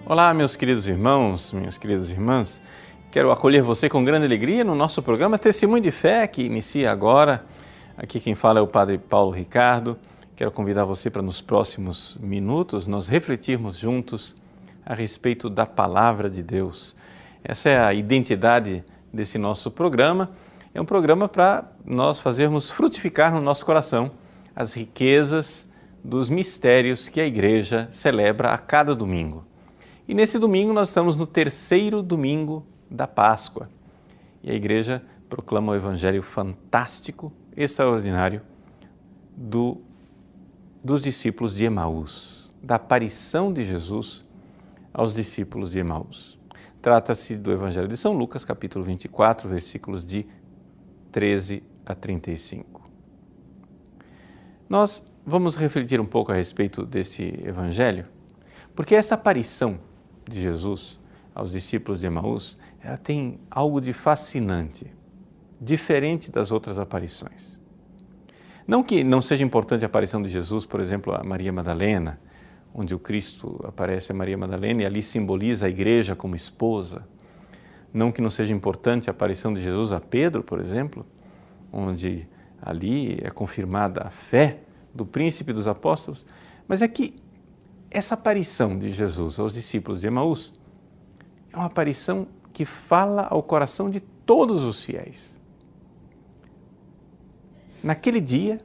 Olá, meus queridos irmãos, minhas queridas irmãs. Quero acolher você com grande alegria no nosso programa Testemunho de Fé, que inicia agora. Aqui quem fala é o Padre Paulo Ricardo. Quero convidar você para nos próximos minutos nós refletirmos juntos a respeito da Palavra de Deus. Essa é a identidade desse nosso programa. É um programa para nós fazermos frutificar no nosso coração as riquezas dos mistérios que a Igreja celebra a cada domingo. E nesse domingo nós estamos no terceiro domingo da Páscoa. E a Igreja proclama o Evangelho fantástico, extraordinário dos discípulos de Emaús, da aparição de Jesus aos discípulos de Emaús. Trata-se do Evangelho de São Lucas, capítulo 24, versículos de 13 a 35. Nós vamos refletir um pouco a respeito desse Evangelho, porque essa aparição de Jesus aos discípulos de Emaús, ela tem algo de fascinante, diferente das outras aparições. Não que não seja importante a aparição de Jesus, por exemplo, a Maria Madalena, onde o Cristo aparece a Maria Madalena e ali simboliza a Igreja como esposa. Não que não seja importante a aparição de Jesus a Pedro, por exemplo, onde ali é confirmada a fé do príncipe dos apóstolos, mas é que essa aparição de Jesus aos discípulos de Emaús é uma aparição que fala ao coração de todos os fiéis. Naquele dia,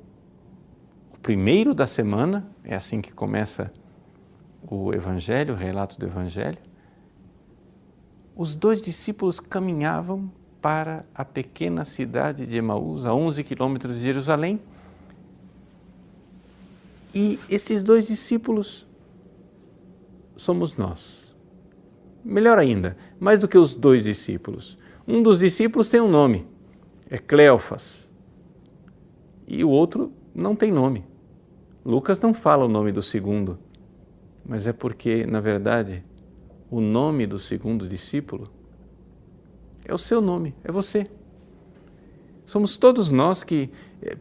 o primeiro da semana, é assim que começa o Evangelho, o relato do Evangelho, os dois discípulos caminhavam para a pequena cidade de Emaús, a 11 quilômetros de Jerusalém, e esses dois discípulos somos nós. Melhor ainda, mais do que os dois discípulos. Um dos discípulos tem um nome, é Cleofas, e o outro não tem nome. Lucas não fala o nome do segundo, mas é porque, na verdade, o nome do segundo discípulo é o seu nome, é você. Somos todos nós que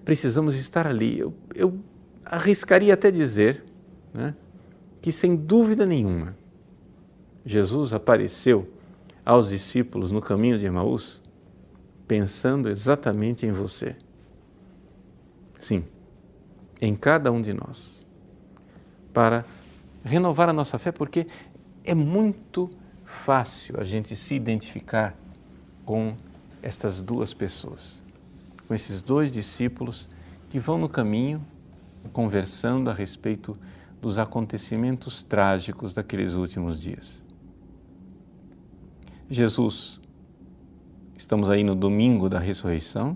precisamos estar ali. Eu arriscaria até dizer, né, que sem dúvida nenhuma, Jesus apareceu aos discípulos no caminho de Emaús pensando exatamente em você. Sim, em cada um de nós, para renovar a nossa fé, porque é muito fácil a gente se identificar com estas duas pessoas, com esses dois discípulos que vão no caminho conversando a respeito dos acontecimentos trágicos daqueles últimos dias. Jesus, estamos aí no domingo da ressurreição,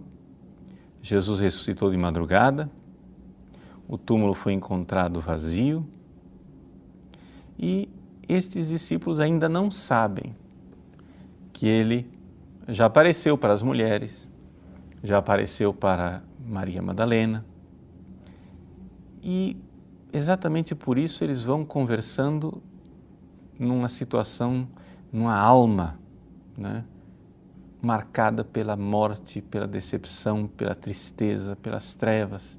Jesus ressuscitou de madrugada, o túmulo foi encontrado vazio e estes discípulos ainda não sabem que ele já apareceu para as mulheres, já apareceu para Maria Madalena e exatamente por isso eles vão conversando numa situação, numa alma, né, marcada pela morte, pela decepção, pela tristeza, pelas trevas.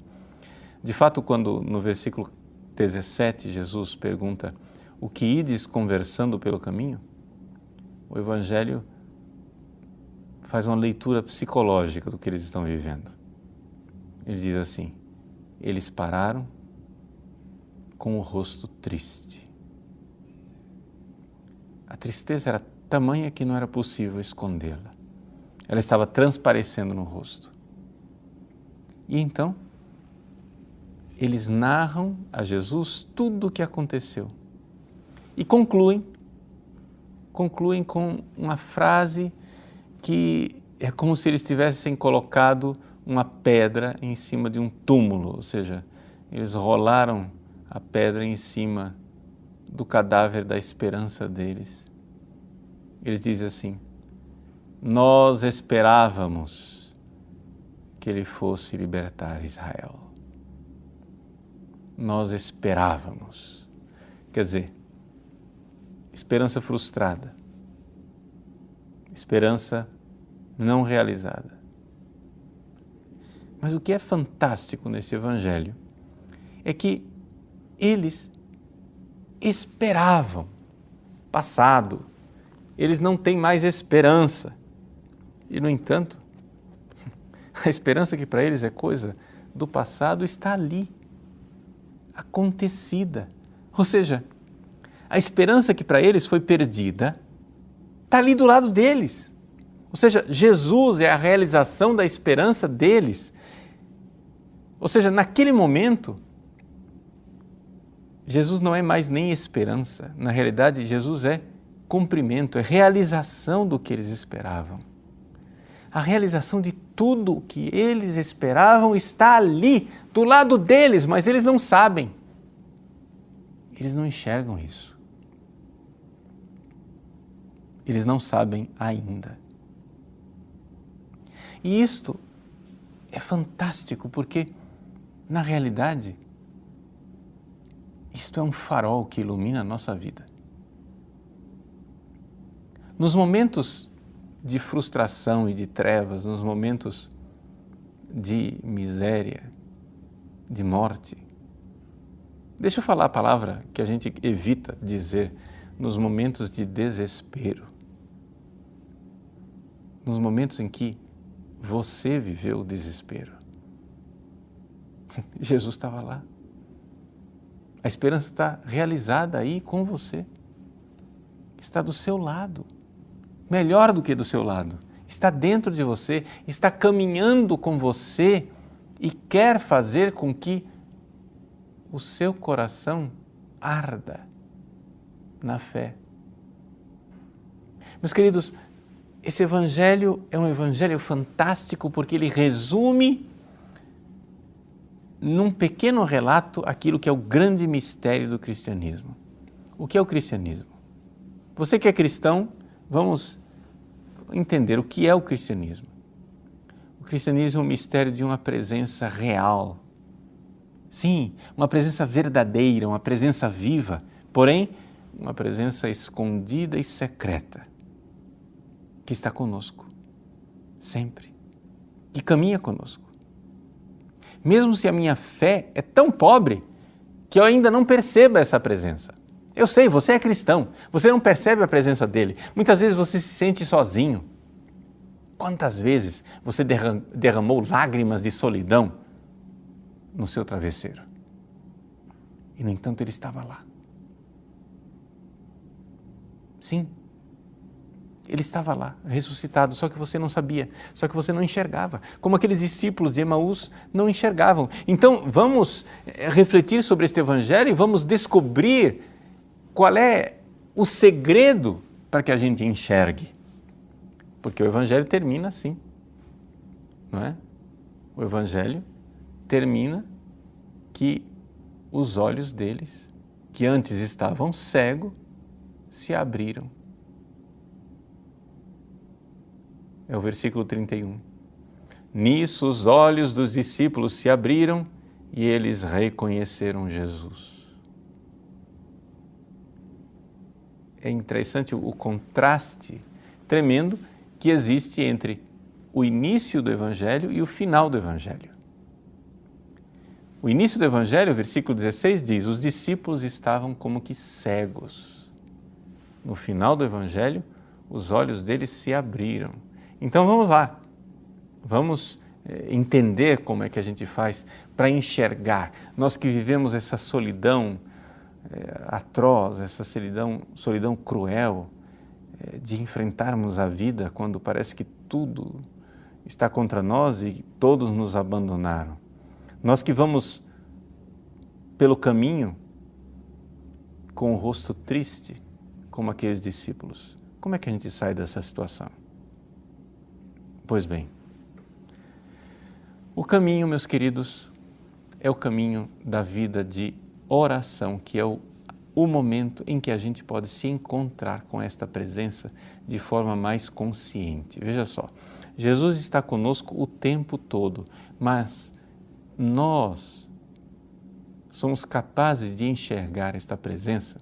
De fato, quando no versículo 17 Jesus pergunta o que ides conversando pelo caminho, o Evangelho faz uma leitura psicológica do que eles estão vivendo. Ele diz assim: eles pararam com o rosto triste. A tristeza era tamanha que não era possível escondê-la. Ela estava transparecendo no rosto. E então, eles narram a Jesus tudo o que aconteceu. E concluem com uma frase que é como se eles tivessem colocado uma pedra em cima de um túmulo, ou seja, eles rolaram a pedra em cima do cadáver da esperança deles. Eles dizem assim: nós esperávamos que ele fosse libertar Israel. Nós esperávamos. Quer dizer, esperança frustrada, esperança não realizada. Mas o que é fantástico nesse Evangelho é que eles esperavam passado. Eles não têm mais esperança. E, no entanto, a esperança que para eles é coisa do passado está ali, acontecida. Ou seja, a esperança que para eles foi perdida está ali do lado deles. Ou seja, Jesus é a realização da esperança deles. Ou seja, naquele momento, Jesus não é mais nem esperança. Na realidade, Jesus é cumprimento, é realização do que eles esperavam. A realização de tudo o que eles esperavam está ali, do lado deles, mas eles não sabem. Eles não enxergam isso. Eles não sabem ainda. E isto é fantástico porque, na realidade, isto é um farol que ilumina a nossa vida. Nos momentos de frustração e de trevas, nos momentos de miséria, de morte, deixa eu falar a palavra que a gente evita dizer, nos momentos de desespero, nos momentos em que você viveu o desespero. Jesus estava lá. A esperança está realizada aí com você. Está do seu lado. Melhor do que do seu lado. Está dentro de você, está caminhando com você e quer fazer com que o seu coração arda na fé. Meus queridos, esse evangelho é um evangelho fantástico porque ele resume num pequeno relato aquilo que é o grande mistério do cristianismo. O que é o cristianismo? Você que é cristão, vamos entender o que é o cristianismo. O cristianismo é um mistério de uma presença real. Sim, uma presença verdadeira, uma presença viva, porém, uma presença escondida e secreta, que está conosco, sempre, que caminha conosco. Mesmo se a minha fé é tão pobre que eu ainda não perceba essa presença. Eu sei, você é cristão, você não percebe a presença dele. Muitas vezes você se sente sozinho. Quantas vezes você derramou lágrimas de solidão no seu travesseiro? E, no entanto, ele estava lá. Sim, ele estava lá, ressuscitado, só que você não sabia, só que você não enxergava, como aqueles discípulos de Emaús não enxergavam. Então, vamos refletir sobre este evangelho e vamos descobrir qual é o segredo para que a gente enxergue. Porque o evangelho termina assim, não é? O evangelho termina que os olhos deles, que antes estavam cegos, se abriram. É o versículo 31. Nisso os olhos dos discípulos se abriram e eles reconheceram Jesus. É interessante o contraste tremendo que existe entre o início do Evangelho e o final do Evangelho. O início do Evangelho, o versículo 16 diz, os discípulos estavam como que cegos. No final do Evangelho, os olhos deles se abriram. Então vamos lá, vamos entender como é que a gente faz para enxergar. Nós que vivemos essa solidão atroz, essa solidão cruel, de enfrentarmos a vida quando parece que tudo está contra nós e todos nos abandonaram. Nós que vamos pelo caminho com o rosto triste, como aqueles discípulos, como é que a gente sai dessa situação? Pois bem, o caminho, meus queridos, é o caminho da vida de oração, que é o momento em que a gente pode se encontrar com esta presença de forma mais consciente. Veja só, Jesus está conosco o tempo todo, mas nós somos capazes de enxergar esta presença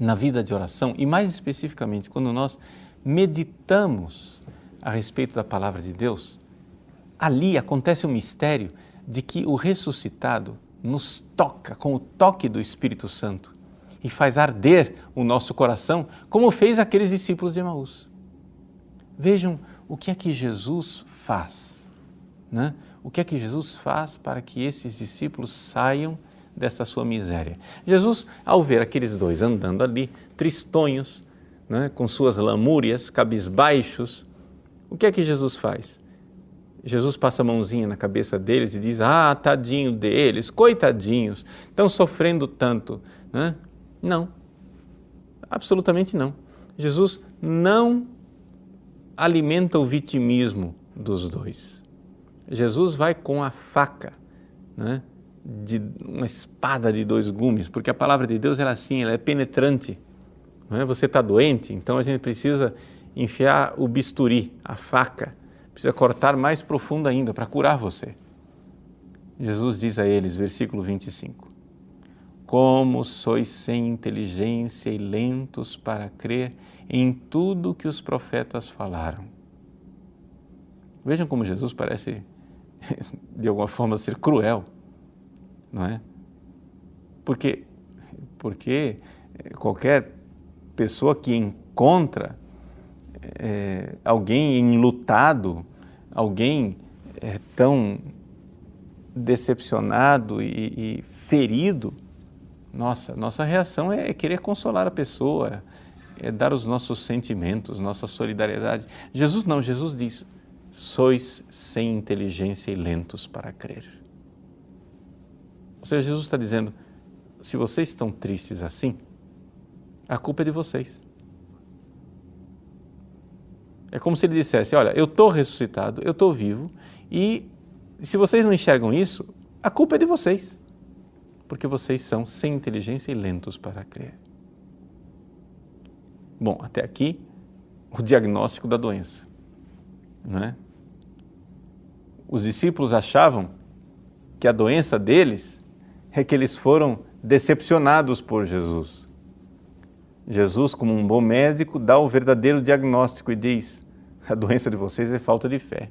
na vida de oração e, mais especificamente, quando nós meditamos a respeito da palavra de Deus, ali acontece o mistério de que o ressuscitado nos toca com o toque do Espírito Santo e faz arder o nosso coração, como fez aqueles discípulos de Emaús. Vejam o que é que Jesus faz, né? O que é que Jesus faz para que esses discípulos saiam dessa sua miséria? Jesus, ao ver aqueles dois andando ali, tristonhos, né, com suas lamúrias, cabisbaixos, o que é que Jesus faz? Jesus passa a mãozinha na cabeça deles e diz: ah, tadinho deles, coitadinhos, estão sofrendo tanto, né? Não, absolutamente não. Jesus não alimenta o vitimismo dos dois. Jesus vai com a faca, né, de uma espada de dois gumes, porque a palavra de Deus ela é assim, ela é penetrante. Não é? Você está doente, então a gente precisa enfiar o bisturi, a faca, precisa cortar mais profundo ainda para curar você. Jesus diz a eles, versículo 25, como sois sem inteligência e lentos para crer em tudo que os profetas falaram. Vejam como Jesus parece, de alguma forma, ser cruel, não é? Porque qualquer pessoa que encontra alguém enlutado, alguém tão decepcionado e ferido, nossa reação é querer consolar a pessoa, é dar os nossos sentimentos, nossa solidariedade. Jesus não, Jesus diz: sois sem inteligência e lentos para crer. Ou seja, Jesus está dizendo, se vocês estão tristes assim, a culpa é de vocês. É como se ele dissesse, olha, eu estou ressuscitado, eu estou vivo, e se vocês não enxergam isso, a culpa é de vocês, porque vocês são sem inteligência e lentos para crer. Bom, até aqui, o diagnóstico da doença, não é? Os discípulos achavam que a doença deles é que eles foram decepcionados por Jesus. Jesus, como um bom médico, dá o verdadeiro diagnóstico e diz, a doença de vocês é falta de fé.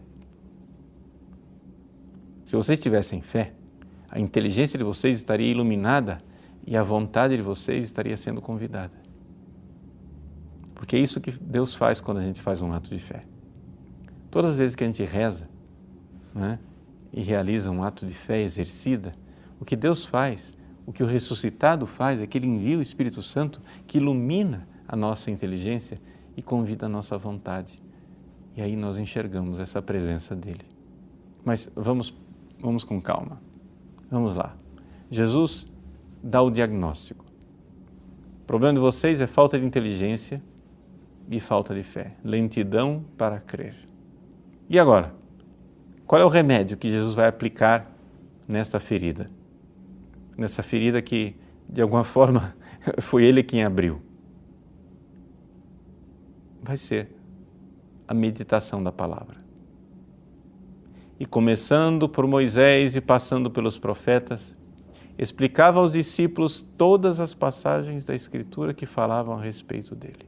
Se vocês tivessem fé, a inteligência de vocês estaria iluminada e a vontade de vocês estaria sendo convidada. Porque é isso que Deus faz quando a gente faz um ato de fé. Todas as vezes que a gente reza, né, e realiza um ato de fé exercida, o que Deus faz, o que o ressuscitado faz é que Ele envia o Espírito Santo que ilumina a nossa inteligência e convida a nossa vontade. E aí nós enxergamos essa presença dEle. Mas vamos com calma. Vamos lá. Jesus dá o diagnóstico. O problema de vocês é falta de inteligência e falta de fé. Lentidão para crer. E agora? Qual é o remédio que Jesus vai aplicar nesta ferida? Nessa ferida que, de alguma forma, foi Ele quem abriu. Vai ser a meditação da palavra. E começando por Moisés e passando pelos profetas, explicava aos discípulos todas as passagens da Escritura que falavam a respeito dele.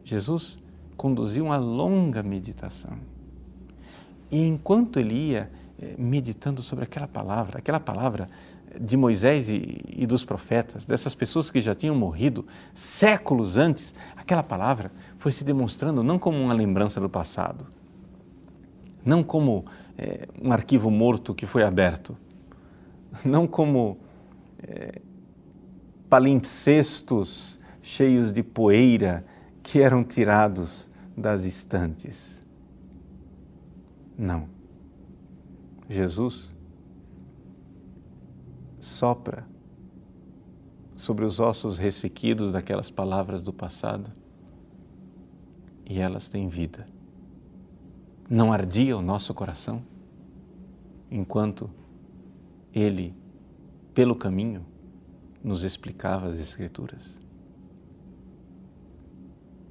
Jesus conduziu uma longa meditação. E enquanto ele ia meditando sobre aquela palavra de Moisés e dos profetas, dessas pessoas que já tinham morrido séculos antes, aquela palavra foi se demonstrando não como uma lembrança do passado, não como um arquivo morto que foi aberto, não como palimpsestos cheios de poeira que eram tirados das estantes. Não. Jesus sopra sobre os ossos ressequidos daquelas palavras do passado e elas têm vida. Não ardia o nosso coração enquanto Ele, pelo caminho, nos explicava as Escrituras?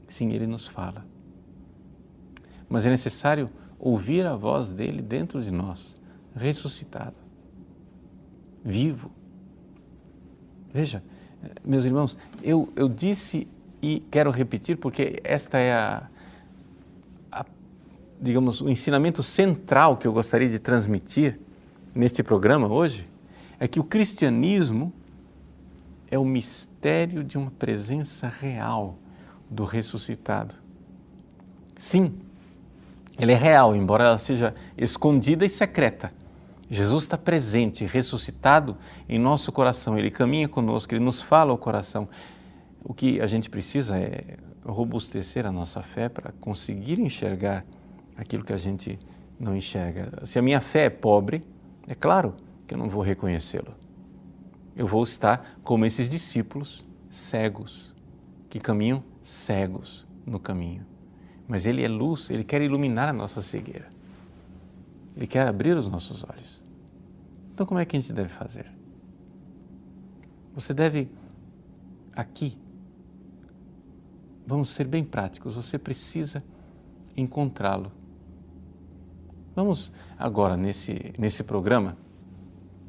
Sim, Ele nos fala. Mas é necessário ouvir a voz dEle dentro de nós, ressuscitado, vivo. Veja, meus irmãos, eu disse e quero repetir porque esta é digamos, o ensinamento central que eu gostaria de transmitir neste programa hoje, é que o cristianismo é o mistério de uma presença real do ressuscitado. Sim, ele é real, embora ela seja escondida e secreta. Jesus está presente, ressuscitado em nosso coração. Ele caminha conosco, Ele nos fala ao coração. O que a gente precisa é robustecer a nossa fé para conseguir enxergar aquilo que a gente não enxerga. Se a minha fé é pobre, é claro que eu não vou reconhecê-lo. Eu vou estar como esses discípulos cegos, que caminham cegos no caminho. Mas Ele é luz, Ele quer iluminar a nossa cegueira. Ele quer abrir os nossos olhos. Então, como é que a gente deve fazer? Você deve, aqui, vamos ser bem práticos, você precisa encontrá-lo. Vamos agora, nesse programa,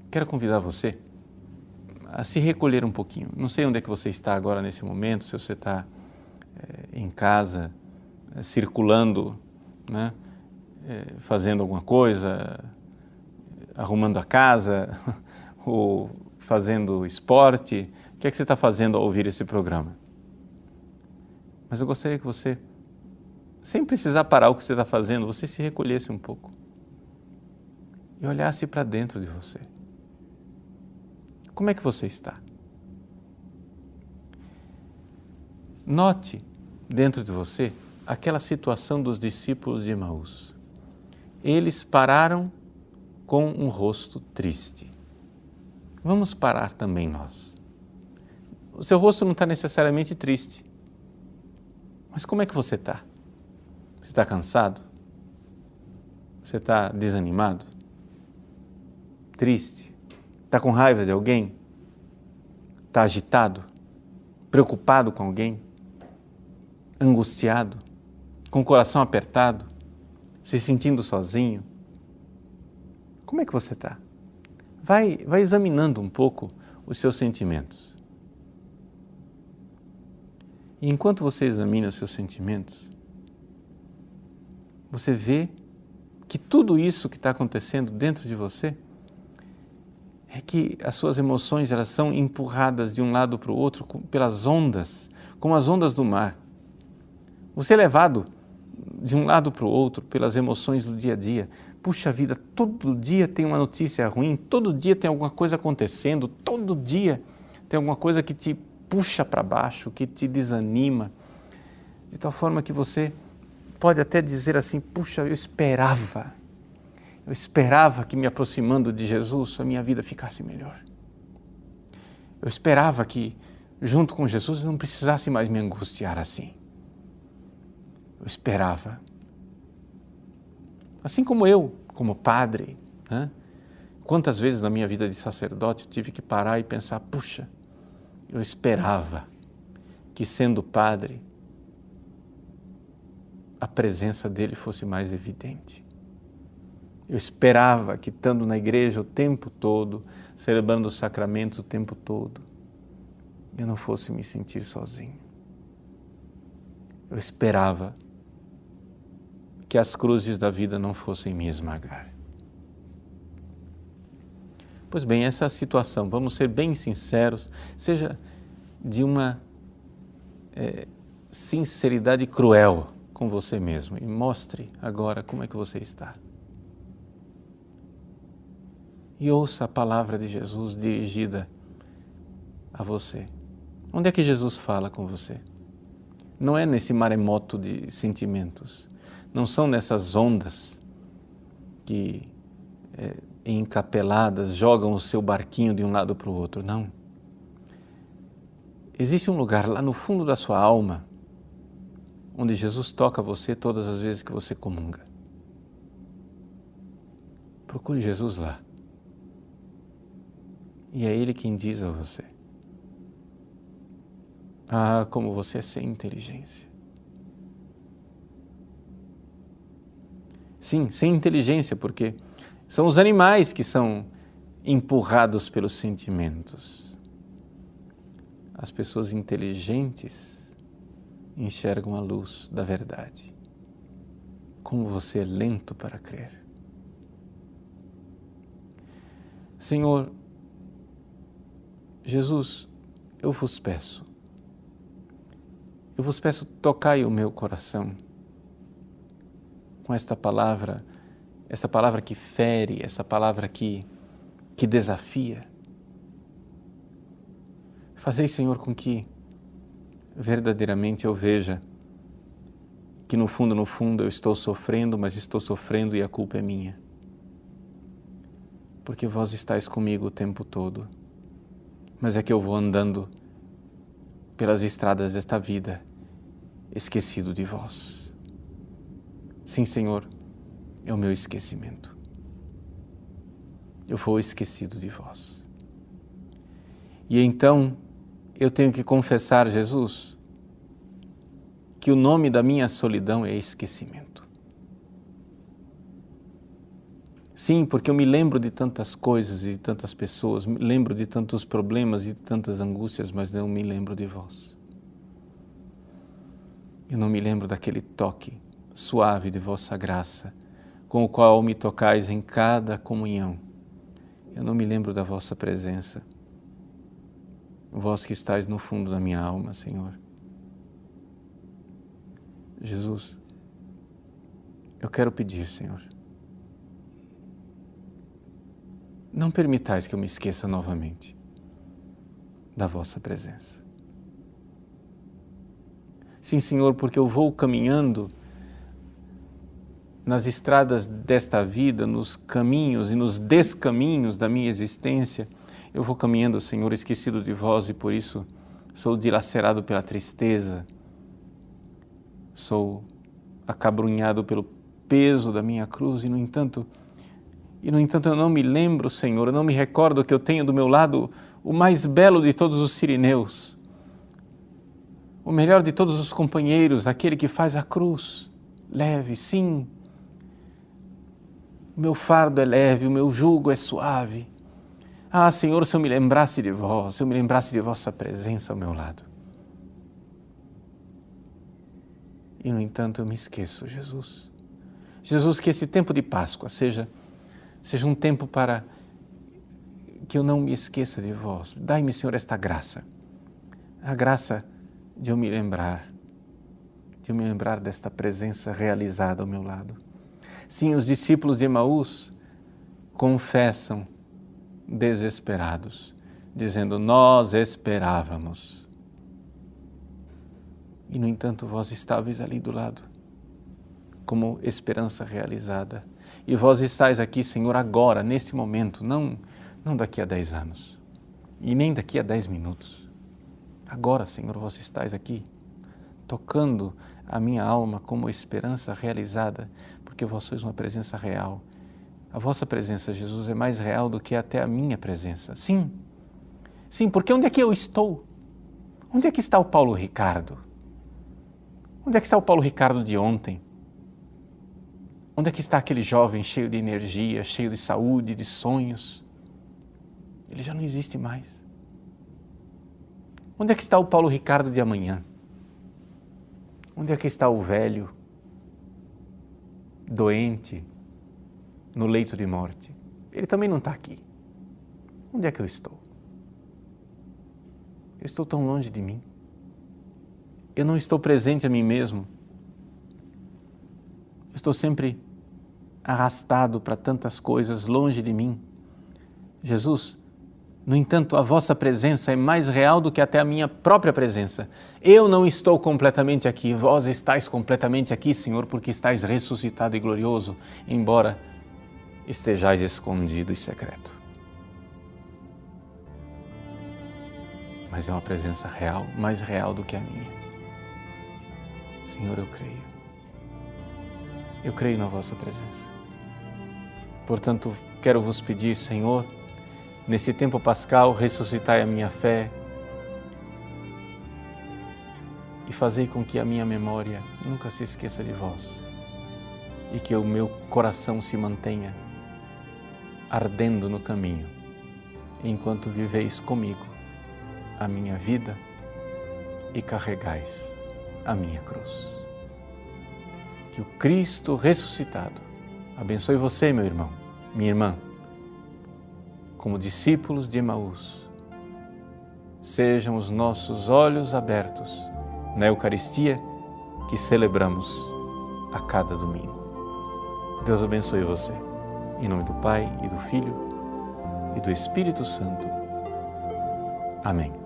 quero convidar você a se recolher um pouquinho. Não sei onde é que você está agora nesse momento, se você está em casa, circulando, né? Fazendo alguma coisa, arrumando a casa, ou fazendo esporte. O que é que você está fazendo ao ouvir esse programa? Mas eu gostaria que você, sem precisar parar o que você está fazendo, você se recolhesse um pouco e olhasse para dentro de você. Como é que você está? Note dentro de você aquela situação dos discípulos de Emaús. Eles pararam com um rosto triste. Vamos parar também nós. O seu rosto não está necessariamente triste. Mas como é que você está? Você está cansado? Você está desanimado? Triste? Está com raiva de alguém? Está agitado? Preocupado com alguém? Angustiado? Com o coração apertado? Se sentindo sozinho? Como é que você está? Vai examinando um pouco os seus sentimentos. E enquanto você examina os seus sentimentos, você vê que tudo isso que está acontecendo dentro de você é que as suas emoções elas são empurradas de um lado para o outro pelas ondas, como as ondas do mar. Você é levado de um lado para o outro pelas emoções do dia a dia. Puxa vida, todo dia tem uma notícia ruim, todo dia tem alguma coisa acontecendo, todo dia tem alguma coisa que te puxa para baixo, que te desanima, de tal forma que você pode até dizer assim, puxa, eu esperava que me aproximando de Jesus a minha vida ficasse melhor. Eu esperava que junto com Jesus eu não precisasse mais me angustiar assim. Eu esperava. Assim como eu, como padre, né? Quantas vezes na minha vida de sacerdote eu tive que parar e pensar, puxa, eu esperava que sendo padre, a presença dele fosse mais evidente. Eu esperava que estando na igreja o tempo todo, celebrando os sacramentos o tempo todo, eu não fosse me sentir sozinho. Eu esperava que as cruzes da vida não fossem me esmagar. Pois bem, essa situação, vamos ser bem sinceros, seja de uma sinceridade cruel com você mesmo e mostre agora como é que você está. E ouça a palavra de Jesus dirigida a você. Onde é que Jesus fala com você? Não é nesse maremoto de sentimentos, não são nessas ondas que encapeladas jogam o seu barquinho de um lado para o outro, não. Existe um lugar lá no fundo da sua alma onde Jesus toca você todas as vezes que você comunga. Procure Jesus lá. E é Ele quem diz a você: ah, como você é sem inteligência. Sim, sem inteligência, porque são os animais que são empurrados pelos sentimentos. As pessoas inteligentes enxergam a luz da verdade. Como você é lento para crer. Senhor, Jesus, eu vos peço, tocai o meu coração com esta palavra, essa palavra que fere, essa palavra que desafia. Fazei, Senhor, com que verdadeiramente eu veja que no fundo eu estou sofrendo, mas estou sofrendo e a culpa é minha. Porque vós estáis comigo o tempo todo, mas é que eu vou andando pelas estradas desta vida, esquecido de vós. Sim, Senhor, é o meu esquecimento. Eu vou esquecido de vós. E então eu tenho que confessar, Jesus, que o nome da minha solidão é esquecimento. Sim, porque eu me lembro de tantas coisas e de tantas pessoas, me lembro de tantos problemas e de tantas angústias, mas não me lembro de vós. Eu não me lembro daquele toque suave de vossa graça, com o qual me tocais em cada comunhão. Eu não me lembro da vossa presença, vós que estáis no fundo da minha alma, Senhor. Jesus, eu quero pedir, Senhor, não permitais que eu me esqueça novamente da vossa presença. Sim, Senhor, porque eu vou caminhando nas estradas desta vida, nos caminhos e nos descaminhos da minha existência, eu vou caminhando, Senhor, esquecido de vós e por isso sou dilacerado pela tristeza, sou acabrunhado pelo peso da minha cruz e, no entanto, eu não me lembro, Senhor, eu não me recordo que eu tenho do meu lado o mais belo de todos os sirineus, o melhor de todos os companheiros, aquele que faz a cruz leve, sim. O meu fardo é leve, o meu jugo é suave. Ah, Senhor, se eu me lembrasse de vós, se eu me lembrasse de vossa presença ao meu lado. E, no entanto, eu me esqueço, Jesus. Jesus, que esse tempo de Páscoa seja um tempo para que eu não me esqueça de vós. Dai-me, Senhor, esta graça, a graça de eu me lembrar desta presença realizada ao meu lado. Sim, os discípulos de Emaús confessam desesperados, dizendo, nós esperávamos. E, no entanto, vós estáveis ali do lado, como esperança realizada. E vós estáis aqui, Senhor, agora, neste momento, não daqui a 10 anos, e nem daqui a 10 minutos. Agora, Senhor, vós estáis aqui, tocando a minha alma como esperança realizada, porque vós sois uma presença real. A vossa presença, Jesus, é mais real do que até a minha presença. Sim, porque onde é que eu estou? Onde é que está o Paulo Ricardo? Onde é que está o Paulo Ricardo de ontem? Onde é que está aquele jovem cheio de energia, cheio de saúde, de sonhos? Ele já não existe mais. Onde é que está o Paulo Ricardo de amanhã? Onde é que está o velho, doente, no leito de morte? Ele também não está aqui. Onde é que eu estou? Eu estou tão longe de mim. Eu não estou presente a mim mesmo. Eu estou sempre arrastado para tantas coisas longe de mim. Jesus, no entanto, a vossa presença é mais real do que até a minha própria presença. Eu não estou completamente aqui, vós estáis completamente aqui, Senhor, porque estáis ressuscitado e glorioso, embora estejais escondido e secreto. Mas é uma presença real, mais real do que a minha. Senhor, eu creio. Eu creio na vossa presença. Portanto, quero vos pedir, Senhor, nesse tempo pascal, ressuscitai a minha fé e fazei com que a minha memória nunca se esqueça de vós e que o meu coração se mantenha ardendo no caminho, enquanto viveis comigo a minha vida e carregais a minha cruz. Que o Cristo ressuscitado abençoe você, meu irmão, minha irmã, como discípulos de Emaús, sejam os nossos olhos abertos na Eucaristia que celebramos a cada domingo. Deus abençoe você. Em nome do Pai, e do Filho, e do Espírito Santo. Amém.